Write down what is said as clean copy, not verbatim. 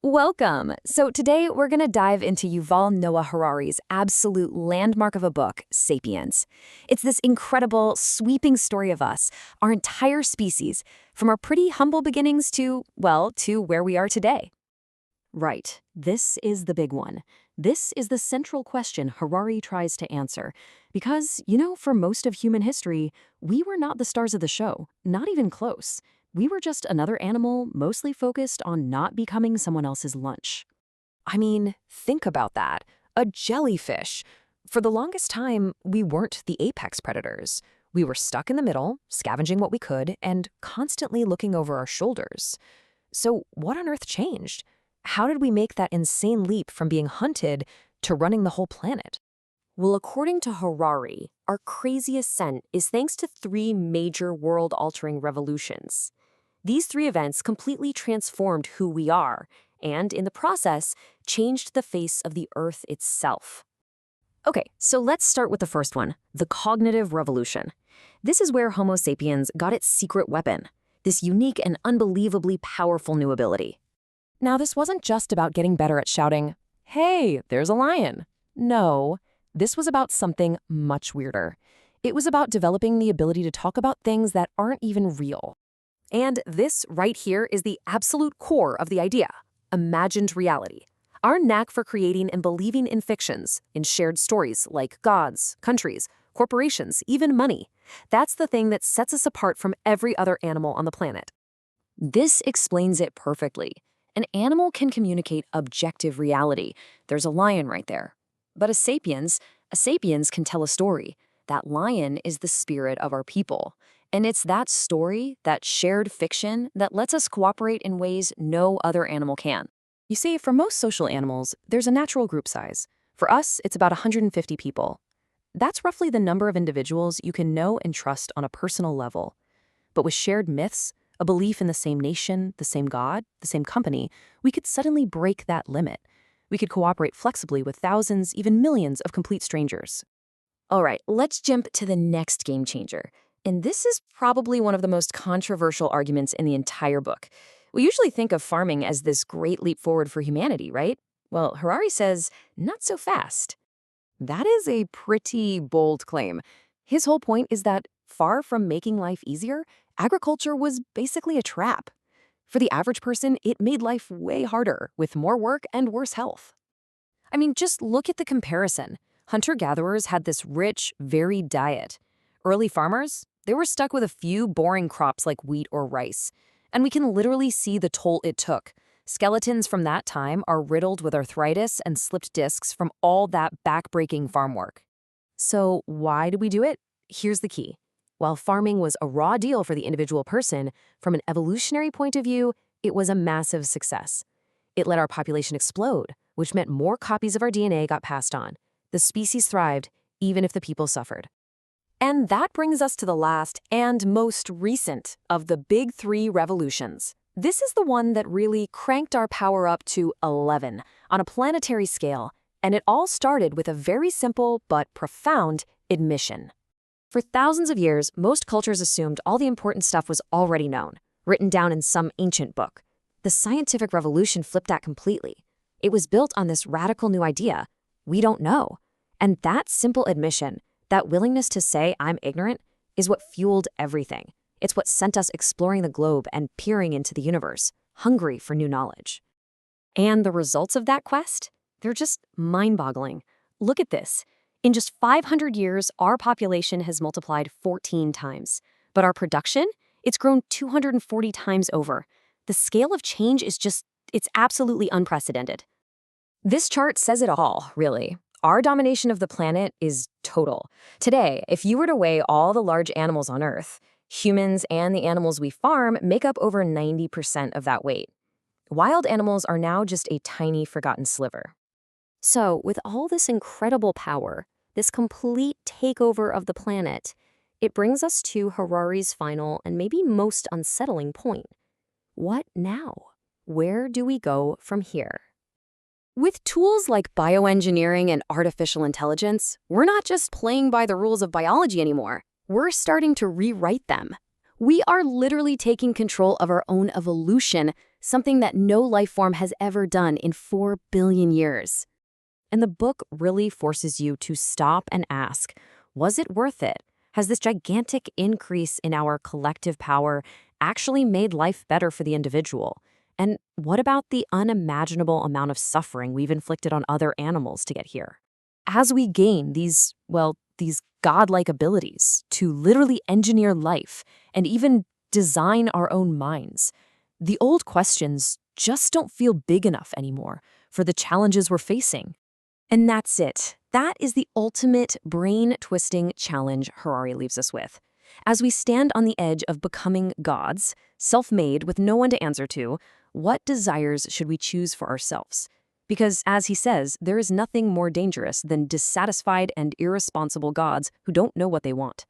Welcome! So today we're going to dive into Yuval Noah Harari's absolute landmark of a book, Sapiens. It's this incredible, sweeping story of us, our entire species, from our pretty humble beginnings to, well, to where we are today. Right. This is the big one. This is the central question Harari tries to answer. Because, for most of human history, we were not the stars of the show, not even close. We were just another animal mostly focused on not becoming someone else's lunch. I mean, think about that. A jellyfish. For the longest time, we weren't the apex predators. We were stuck in the middle, scavenging what we could, and constantly looking over our shoulders. So what on earth changed? How did we make that insane leap from being hunted to running the whole planet? Well, according to Harari, our crazy ascent is thanks to three major world-altering revolutions. These three events completely transformed who we are, and in the process, changed the face of the Earth itself. Okay, so let's start with the first one, the cognitive revolution. This is where Homo sapiens got its secret weapon, this unique and unbelievably powerful new ability. Now, this wasn't just about getting better at shouting, "Hey, there's a lion." No, this was about something much weirder. It was about developing the ability to talk about things that aren't even real. And this right here is the absolute core of the idea, imagined reality. Our knack for creating and believing in fictions, in shared stories like gods, countries, corporations, even money. That's the thing that sets us apart from every other animal on the planet. This explains it perfectly. An animal can communicate objective reality. There's a lion right there. But a sapiens can tell a story. That lion is the spirit of our people. And it's that story, that shared fiction, that lets us cooperate in ways no other animal can. You see, for most social animals, there's a natural group size. For us, it's about 150 people. That's roughly the number of individuals you can know and trust on a personal level. But with shared myths, a belief in the same nation, the same god, the same company, we could suddenly break that limit. We could cooperate flexibly with thousands, even millions of complete strangers. All right, let's jump to the next game changer. And this is probably one of the most controversial arguments in the entire book. We usually think of farming as this great leap forward for humanity, right? Well, Harari says, not so fast. That is a pretty bold claim. His whole point is that, far from making life easier, agriculture was basically a trap. For the average person, it made life way harder, with more work and worse health. I mean, just look at the comparison. Hunter-gatherers had this rich, varied diet. Early farmers, they were stuck with a few boring crops like wheat or rice. And we can literally see the toll it took. Skeletons from that time are riddled with arthritis and slipped discs from all that back-breaking farm work. So why did we do it? Here's the key. While farming was a raw deal for the individual person, from an evolutionary point of view, it was a massive success. It let our population explode, which meant more copies of our DNA got passed on. The species thrived, even if the people suffered. And that brings us to the last and most recent of the big three revolutions. This is the one that really cranked our power up to 11 on a planetary scale, and it all started with a very simple but profound admission. For thousands of years, most cultures assumed all the important stuff was already known, written down in some ancient book. The scientific revolution flipped that completely. It was built on this radical new idea: we don't know. And that simple admission, that willingness to say I'm ignorant, is what fueled everything. It's what sent us exploring the globe and peering into the universe, hungry for new knowledge. And the results of that quest? They're just mind-boggling. Look at this. In just 500 years, our population has multiplied 14 times. But our production? It's grown 240 times over. The scale of change is it's absolutely unprecedented. This chart says it all, really. Our domination of the planet is total. Today, if you were to weigh all the large animals on Earth, humans and the animals we farm make up over 90% of that weight. Wild animals are now just a tiny, forgotten sliver. So, with all this incredible power, this complete takeover of the planet, it brings us to Harari's final and maybe most unsettling point. What now? Where do we go from here? With tools like bioengineering and artificial intelligence, we're not just playing by the rules of biology anymore. We're starting to rewrite them. We are literally taking control of our own evolution, something that no life form has ever done in 4 billion years. And the book really forces you to stop and ask, was it worth it? Has this gigantic increase in our collective power actually made life better for the individual? And what about the unimaginable amount of suffering we've inflicted on other animals to get here? As we gain these godlike abilities to literally engineer life and even design our own minds, the old questions just don't feel big enough anymore for the challenges we're facing. And that's it. That is the ultimate brain-twisting challenge Harari leaves us with. As we stand on the edge of becoming gods, self-made with no one to answer to, what desires should we choose for ourselves? Because, as he says, there is nothing more dangerous than dissatisfied and irresponsible gods who don't know what they want.